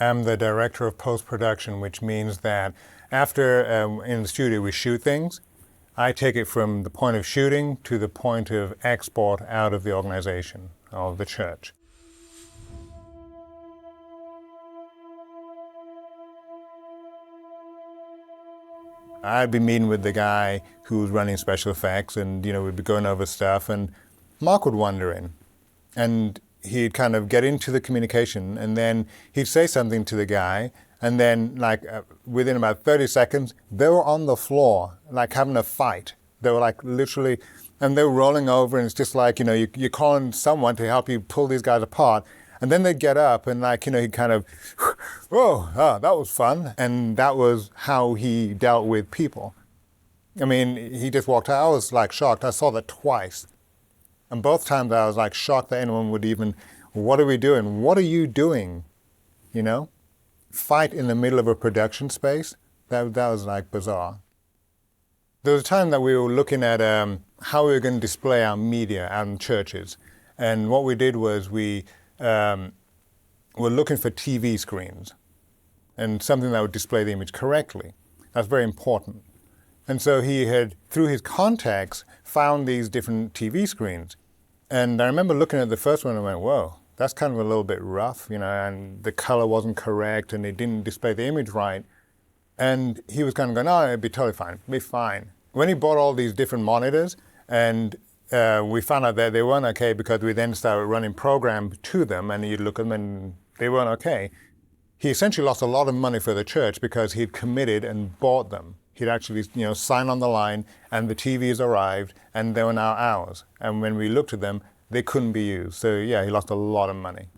I'm the director of post-production, which means that after in the studio we shoot things, I take it from the point of shooting to the point of export out of the organization, of the church. I'd be meeting with the guy who was running special effects, and we'd be going over stuff, and Marc would wander in. And he'd kind of get into the communication, and then he'd say something to the guy, and then within about 30 seconds, they were on the floor, having a fight. They were literally, and they were rolling over, and it's just you're calling someone to help you pull these guys apart. And then they'd get up and he'd kind of, whoa, that was fun. And that was how he dealt with people. I mean, he just walked out. I was shocked. I saw that twice. And both times I was shocked that anyone would even, what are we doing? What are you doing? Fight in the middle of a production space? That was bizarre. There was a time that we were looking at how we were going to display our media out in churches. And what we did was we're looking for TV screens and something that would display the image correctly. That's very important. And so he had, through his contacts, found these different TV screens. And I remember looking at the first one and went, whoa, that's kind of a little bit rough, and the color wasn't correct and it didn't display the image right. And he was kind of going, oh, it'd be totally fine, it'd be fine. When he bought all these different monitors and we found out that they weren't okay because we then started running programs to them and you'd look at them and they weren't okay. He essentially lost a lot of money for the church because he'd committed and bought them. He'd actually, signed on the line and the TVs arrived and they were now ours. And when we looked at them, they couldn't be used. So yeah, he lost a lot of money.